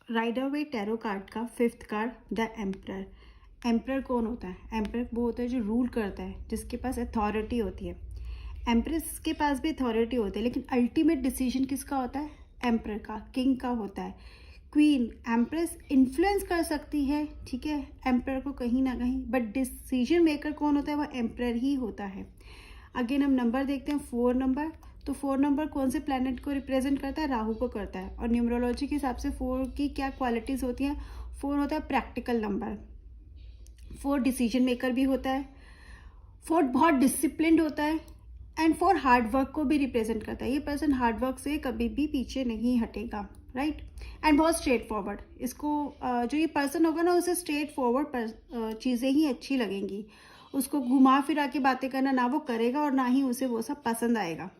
Rider वे tarot card का fifth card the emperor. Emperor कौन होता है? एम्परर वो होता है जो रूल करता है, जिसके पास अथॉरिटी होती है। एम्प्रेस के पास भी अथॉरिटी होती है, लेकिन अल्टीमेट डिसीजन किसका होता है? एम्परर का, किंग का होता है। क्वीन एम्प्रेस इन्फ्लुएंस कर सकती है, ठीक है, एम्परर को कहीं ना कहीं, बट डिसीजन मेकर कौन होता है? वो एम्परर ही होता है। अगेन हम नंबर देखते हैं, 4 नंबर। तो 4 नंबर कौन से प्लैनेट को रिप्रेजेंट करता है? राहु को करता है। और न्यूमरोलॉजी के हिसाब से 4 की क्या क्वालिटीज़ होती हैं? 4 होता है प्रैक्टिकल नंबर, 4 डिसीजन मेकर भी होता है, 4 बहुत डिसिप्लिन्ड होता है, एंड 4 हार्ड वर्क को भी रिप्रेजेंट करता है। ये पर्सन हार्ड वर्क से कभी भी पीछे नहीं हटेगा, राइट, एंड बहुत स्ट्रेट फॉरवर्ड। इसको जो ये पर्सन होगा ना, उसे स्ट्रेट फॉरवर्ड चीज़ें ही अच्छी लगेंगी। उसको घुमा फिरा के बातें करना ना वो करेगा, और ना ही उसे वो सब पसंद आएगा।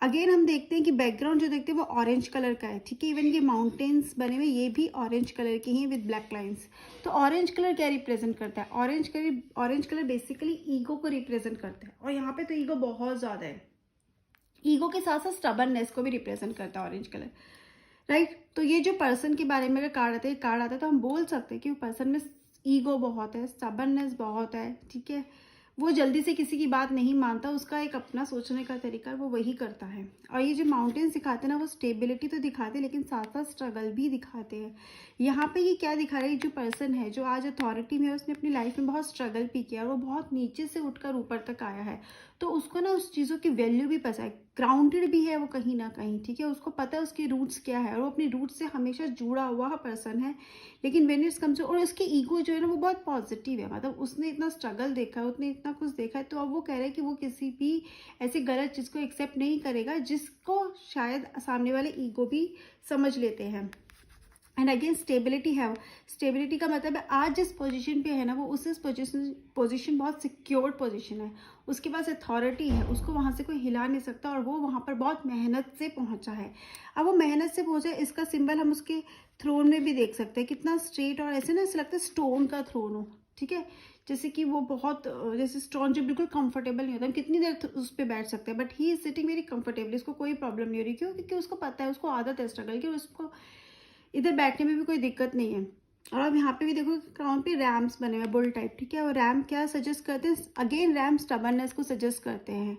अगेन हम देखते हैं कि बैकग्राउंड जो देखते हैं वो ऑरेंज कलर का है, ठीक है। इवन ये माउंटेन्स बने हुए ये भी ऑरेंज कलर की हैं विद ब्लैक लाइंस। तो ऑरेंज कलर क्या रिप्रेजेंट करता है? ऑरेंज कलर बेसिकली ईगो को रिप्रेजेंट करता है, और यहाँ पे तो ईगो बहुत ज़्यादा है। ईगो के साथ साथ स्टबर्ननेस को भी रिप्रेजेंट करता है ऑरेंज कलर, राइट। तो ये जो पर्सन के बारे में अगर कार्ड आता है तो हम बोल सकते हैं कि वो पर्सन में ईगो बहुत है, स्टबर्ननेस बहुत है, ठीक है। वो जल्दी से किसी की बात नहीं मानता, उसका एक अपना सोचने का तरीका है, वो वही करता है। और ये जो माउंटेन्स दिखाते हैं ना, वो स्टेबिलिटी तो दिखाते हैं, लेकिन साथ साथ स्ट्रगल भी दिखाते हैं। यहाँ पे ये क्या दिखा रहा है? जो पर्सन है जो आज अथॉरिटी में है, उसने अपनी लाइफ में बहुत स्ट्रगल भी किया, और वो बहुत नीचे से उठकर ऊपर तक आया है। तो उसको ना उस चीज़ों की वैल्यू भी पता है, ग्राउंडेड भी है वो कहीं ना कहीं, ठीक है। उसको पता है उसकी रूट्स क्या है, और वो अपनी रूट्स से हमेशा जुड़ा हुआ पर्सन है। लेकिन वेन इट्स कम्स, और उसकी ईगो जो है ना वो बहुत पॉजिटिव है, मतलब उसने इतना स्ट्रगल देखा है, उसने इतना कुछ देखा है, तो अब वो कह रहा है कि वो किसी भी ऐसी गलत चीज़ को एक्सेप्ट नहीं करेगा जिसको शायद सामने वाले ईगो भी समझ लेते हैं। एंड अगेन स्टेबिलिटी है। स्टेबिलिटी का मतलब है आज जिस पोजीशन पे है ना, वो उस पोजीशन बहुत सिक्योर्ड पोजीशन है, उसके पास अथॉरिटी है, उसको वहाँ से कोई हिला नहीं सकता, और वो वहाँ पर बहुत मेहनत से पहुँचा है। अब वो मेहनत से पहुँचा, इसका सिंबल हम उसके थ्रोन में भी देख सकते हैं, कितना स्ट्रेट, और ऐसे ना ऐसा लगता है स्टोन का थ्रोन हो, ठीक है। जैसे कि वो बहुत जैसे स्टोन जो बिल्कुल कंफर्टेबल नहीं होता, हम कितनी देर उस पर बैठ सकते हैं, but he is sitting very comfortably, उसको कोई प्रॉब्लम नहीं हो रही। क्यों? क्योंकि उसको पता है, उसको आदत है स्ट्रगल की, उसको इधर बैठने में भी कोई दिक्कत नहीं है। और अब यहाँ पे भी देखो क्राउन पे रैम्स बने हुए बुल टाइप, ठीक है। और रैम क्या सजेस्ट करते हैं? अगेन रैम स्टबर्ननेस को सजेस्ट करते हैं।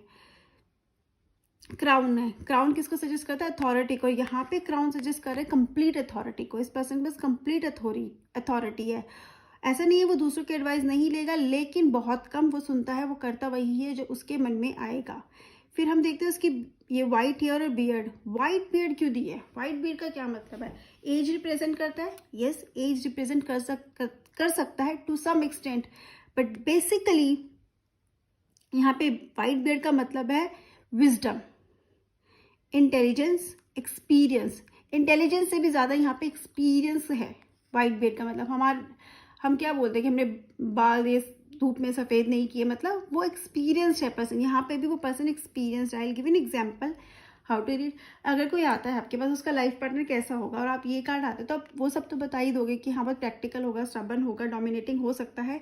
क्राउन है, क्राउन किसको सजेस्ट करता है? अथॉरिटी को। यहाँ पे क्राउन सजेस्ट कर रहे हैं कंप्लीट अथॉरिटी को। इस पर्सन के पास कंप्लीट अथॉरिटी है। ऐसा नहीं है वो दूसरों की एडवाइस नहीं लेगा, लेकिन बहुत कम वो सुनता है, वो करता वही है जो उसके मन में आएगा। फिर हम देखते हैं उसकी ये वाइट हेयर और बियर्ड। वाइट बियर्ड क्यों दी है? वाइट बियर्ड का क्या मतलब है? एज रिप्रेजेंट करता है, यस, एज रिप्रेजेंट कर सकता है to some extent, but basically यहाँ पे वाइट बियर्ड का मतलब है विजडम, इंटेलिजेंस, एक्सपीरियंस। इंटेलिजेंस से भी ज़्यादा यहाँ पे एक्सपीरियंस है वाइट बियर्ड का मतलब। हम क्या बोलते हैं कि हमने बाल ये धूप में सफ़ेद नहीं किए, मतलब वो एक्सपीरियंस है पर्सन। यहाँ पे भी वो पर्सन एक्सपीरियंस है। I will give an example how to read. अगर कोई आता है आपके पास, उसका लाइफ पार्टनर कैसा होगा, और आप ये कार्ड आते तो आप वो सब तो बता ही दोगे कि हाँ बहुत प्रैक्टिकल होगा, स्टबर्न होगा, डोमिनेटिंग हो सकता है।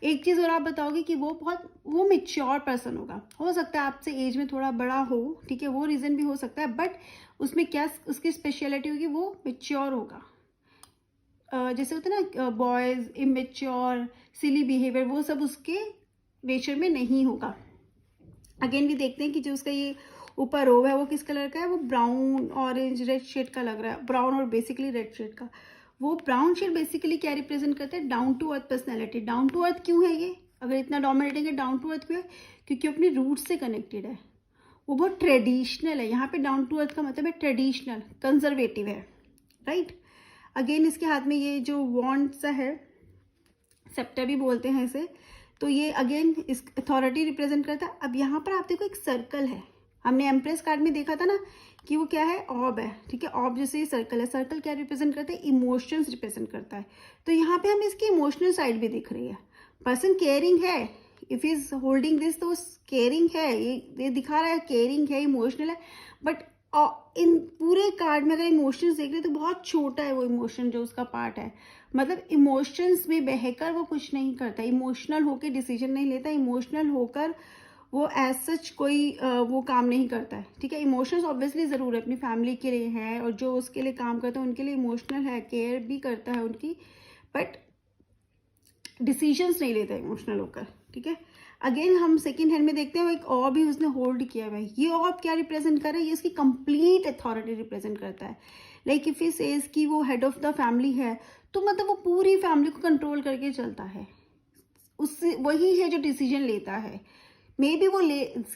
एक चीज़ और आप बताओगे कि वो मेच्योर पर्सन होगा। हो सकता है आपसे एज में थोड़ा बड़ा हो, ठीक है, वो रीज़न भी हो सकता है, बट उसमें क्या उसकी स्पेशलिटी होगी? वो मेच्योर होगा। जैसे होता है ना बॉयज़ इमेच्योर, सिली बिहेवियर, वो सब उसके नेचर में नहीं होगा। अगेन भी देखते हैं कि जो उसका ये ऊपर रोब है वो किस कलर का है? वो ब्राउन ऑरेंज रेड शेड का लग रहा है, ब्राउन और बेसिकली रेड शेड का। वो ब्राउन शेड बेसिकली क्या रिप्रेजेंट करता है? Down to earth personality. Down to earth क्यों है ये? अगर इतना डोमिनेटिंग है, डाउन टू अर्थ क्यों है? क्योंकि अपनी रूट से कनेक्टेड है, वो बहुत ट्रेडिशनल है। यहाँ पे डाउन टू अर्थ का मतलब है ट्रेडिशनल, कंजर्वेटिव है, राइट। अगेन इसके हाथ में ये जो वॉन्ड सा है, सेप्टर भी बोलते हैं इसे, तो ये अगेन इस अथॉरिटी रिप्रेजेंट करता है। अब यहाँ पर आप देखो एक सर्कल है, हमने एम्प्रेस कार्ड में देखा था ना कि वो क्या है? ऑब है, ठीक है। ऑब जैसे ये सर्कल है, सर्कल क्या रिप्रेजेंट करता है? इमोशंस रिप्रेजेंट करता है। तो यहाँ पे हमें इसकी इमोशनल साइड भी दिख रही है। पर्सन केयरिंग है, इफ इज होल्डिंग दिस तो केयरिंग है, ये दिखा रहा है केयरिंग है, इमोशनल है। बट इन पूरे कार्ड में अगर इमोशंस देख रहे हैं तो बहुत छोटा है वो इमोशन जो उसका पार्ट है। मतलब इमोशंस में बहकर वो कुछ नहीं करता, इमोशनल होकर डिसीजन नहीं लेता, इमोशनल होकर वो एज सच कोई वो काम नहीं करता है, ठीक है। इमोशंस ऑब्वियसली ज़रूर है, अपनी फैमिली के लिए है, और जो उसके लिए काम करता है उनके लिए इमोशनल है, केयर भी करता है उनकी, बट डिसीजंस नहीं लेता इमोशनल होकर, ठीक है। अगेन हम सेकेंड हैंड में देखते हैं, वो एक ऑब भी उसने होल्ड किया हुआ है। ये ऑब क्या रिप्रेजेंट कर रहा है? ये उसकी कंप्लीट अथॉरिटी रिप्रेजेंट करता है। लाइक इफ ही सेज कि वो हेड ऑफ द फैमिली है, तो मतलब वो पूरी फैमिली को कंट्रोल करके चलता है, उससे वही है जो डिसीजन लेता है। मे बी वो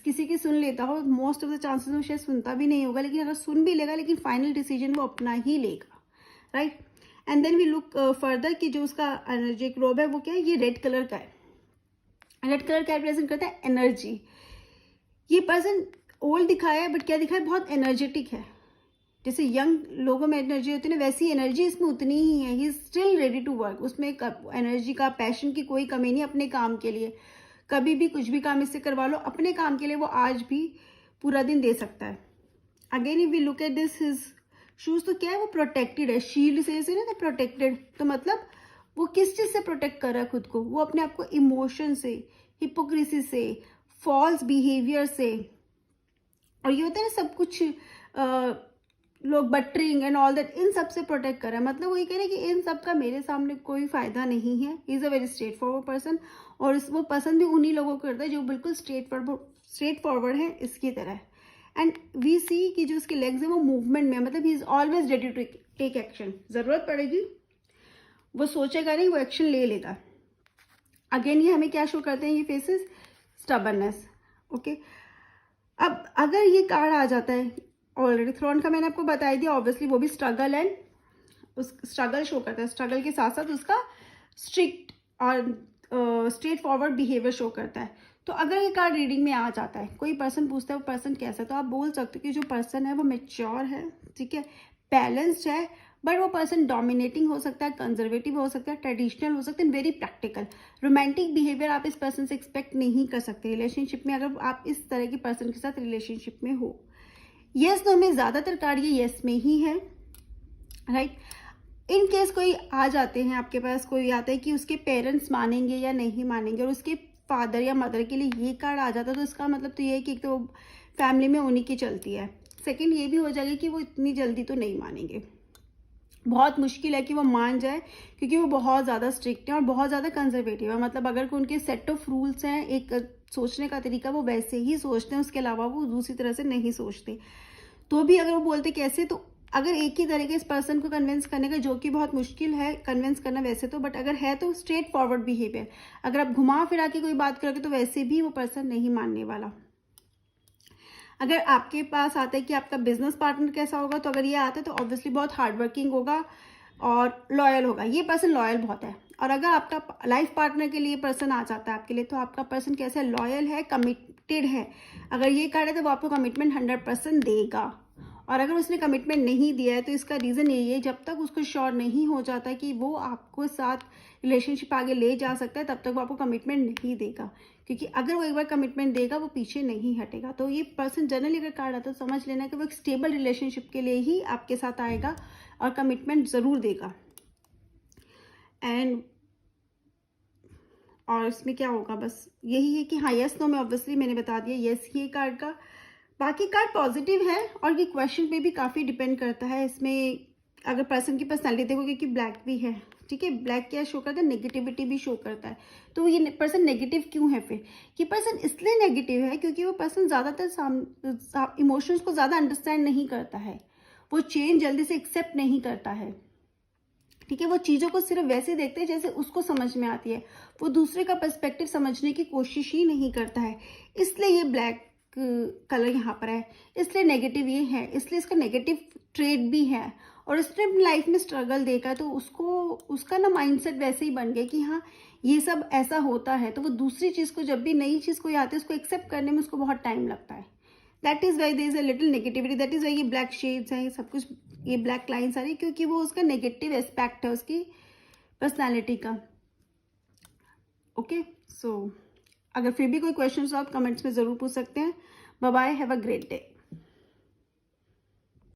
किसी की सुन लेता हो, मोस्ट ऑफ द चांसेस वो शायद सुनता भी नहीं होगा, लेकिन अगर सुन भी लेगा, लेकिन फाइनल डिसीजन वो अपना ही लेगा, right. And then we look further कि जो उसका एनर्जी रोब है वो क्या है? ये रेड कलर का है। रेड कलर क्या रिप्रेजेंट करता है? एनर्जी। ये पर्सन ओल्ड दिखाया है, बट क्या दिखाया है? बहुत एनर्जेटिक है। जैसे यंग लोगों में एनर्जी होती है ना, वैसी एनर्जी इसमें उतनी ही है। He is still ready to work. उसमें एनर्जी का, पैशन की कोई कमी नहीं अपने काम के लिए। कभी भी कुछ भी काम इससे करवा लो, अपने काम के लिए वो आज भी पूरा दिन दे सकता है। Again if we look at this his shoes, तो क्या है? वो प्रोटेक्टेड है। शील्ड से ना प्रोटेक्टेड, तो मतलब वो किस चीज से प्रोटेक्ट कर रहा है खुद को? वो अपने आप को इमोशन से, हिपोक्रेसी से, फॉल्स बिहेवियर से, और ये होता है ना सब कुछ लोग बटरिंग एंड ऑल दैट, इन सब से प्रोटेक्ट कर रहा है। मतलब वो ये कह रहे हैं कि इन सब का मेरे सामने कोई फायदा नहीं है। He is a very straight forward person, और वो पसंद भी उन्हीं लोगों को करता है जो बिल्कुल स्ट्रेट फॉरवर्ड है इसकी तरह। एंड वी सी कि जो उसके लेग्स है वो मूवमेंट में है, मतलब he is always ready to take action. जरूरत पड़ेगी वो सोचेगा नहीं, वो एक्शन ले लेगा। अगेन ये हमें क्या शो करते हैं? ये फेसेस स्टबर्ननेस, ओके। अब अगर ये कार्ड आ जाता है, ऑलरेडी थ्रोन का मैंने आपको बता दिया, ऑब्वियसली वो भी स्ट्रगल एंड उस स्ट्रगल शो करता है। स्ट्रगल के साथ साथ उसका स्ट्रिक्ट और स्ट्रेट फॉरवर्ड बिहेवियर शो करता है। तो अगर ये कार्ड रीडिंग में आ जाता है, कोई पर्सन पूछता है वो पर्सन कैसा है, तो आप बोल सकते हो कि जो पर्सन है वो मेच्योर है, ठीक है, बैलेंस्ड है, बट वो पर्सन डोमिनेटिंग हो सकता है, कंजर्वेटिव हो सकता है, ट्रेडिशनल हो सकता है, वेरी प्रैक्टिकल। रोमांटिक बिहेवियर आप इस पर्सन से एक्सपेक्ट नहीं कर सकते रिलेशनशिप में, अगर आप इस तरह के पर्सन के साथ रिलेशनशिप में हो। यस नो में ज़्यादातर कार्ड ये यस में ही है, राइट। इन केस कोई आ जाते हैं आपके पास, कोई आता है कि उसके पेरेंट्स मानेंगे या नहीं मानेंगे, और उसके फादर या मदर के लिए ये कार्ड आ जाता है, तो इसका मतलब तो ये है कि एक तो फैमिली में उन्हीं की चलती है। सेकंड ये भी हो जाएगी कि वो इतनी जल्दी तो नहीं मानेंगे, बहुत मुश्किल है कि वो मान जाए, क्योंकि वो बहुत ज़्यादा स्ट्रिक्ट है और बहुत ज़्यादा कंजर्वेटिव है। मतलब अगर उनके सेट ऑफ रूल्स हैं, एक सोचने का तरीका, वो वैसे ही सोचते हैं, उसके अलावा वो दूसरी तरह से नहीं सोचते। तो भी अगर वो बोलते कैसे, तो अगर एक ही तरीके इस पर्सन को कन्विंस करने का, जो कि बहुत मुश्किल है कन्विंस करना वैसे तो, बट अगर है तो स्ट्रेट फॉरवर्ड बिहेवियर। अगर आप घुमा फिरा के कोई बात करोगे तो वैसे भी वो पर्सन नहीं मानने वाला। अगर आपके पास आता है कि आपका बिजनेस पार्टनर कैसा होगा, तो अगर ये आता है तो ऑब्वियसली बहुत हार्डवर्किंग होगा और लॉयल होगा। ये पर्सन लॉयल बहुत है। और अगर आपका लाइफ पार्टनर के लिए पर्सन आ जाता है आपके लिए, तो आपका पर्सन कैसा है? लॉयल है, कमिटेड है। अगर ये कार्ड है तो वो आपको कमिटमेंट 100% देगा। और अगर उसने कमिटमेंट नहीं दिया है तो इसका रीज़न यही है, जब तक उसको श्योर नहीं हो जाता कि वो आपको साथ रिलेशनशिप आगे ले जा सकता है, तब तक वो आपको कमिटमेंट नहीं देगा। क्योंकि अगर वो एक बार कमिटमेंट देगा, वो पीछे नहीं हटेगा। तो ये पर्सन जनरली अगर कार्ड आता है तो समझ लेना कि वो एक स्टेबल रिलेशनशिप के लिए ही आपके साथ आएगा और कमिटमेंट ज़रूर देगा। एंड और इसमें क्या होगा, बस यही है कि हाँ यस नो में ऑब्वियसली मैंने बता दिया यस ही कार्ड का। बाकी कार्ड पॉजिटिव है, और ये क्वेश्चन पे भी काफ़ी डिपेंड करता है। इसमें अगर पर्सन की पर्सनैलिटी देखोगे कि ब्लैक भी है, ठीक है। ब्लैक क्या शो करता है? नेगेटिविटी भी शो करता है। तो ये पर्सन नेगेटिव क्यों है फिर? ये पर्सन इसलिए नेगेटिव है क्योंकि वो पर्सन ज़्यादातर इमोशंस को ज़्यादा अंडरस्टैंड नहीं करता है, वो चेंज जल्दी से एक्सेप्ट नहीं करता है, ठीक है। वो चीज़ों को सिर्फ वैसे देखते हैं जैसे उसको समझ में आती है, वो दूसरे का पर्सपेक्टिव समझने की कोशिश ही नहीं करता है। इसलिए ये ब्लैक कलर यहाँ पर है, इसलिए नेगेटिव ये है, इसलिए इसका नेगेटिव ट्रेड भी है। और उसने अपनी लाइफ में स्ट्रगल देखा है, तो उसका ना माइंडसेट वैसे ही बन गया कि हाँ ये सब ऐसा होता है। तो वो दूसरी चीज़ को, जब भी नई चीज़ कोई आती है, उसको एक्सेप्ट करने में उसको बहुत टाइम लगता है। That is why there is a little negativity, that is why ये ब्लैक शेड्स हैं, ये सब कुछ, ये ब्लैक लाइन्स आ रही है, क्योंकि वो उसका नेगेटिव एस्पेक्ट है उसकी पर्सनैलिटी का। ओके, सो अगर फिर भी कोई क्वेश्चन हो आप कमेंट्स में ज़रूर पूछ सकते हैं। Bye bye, have a great day.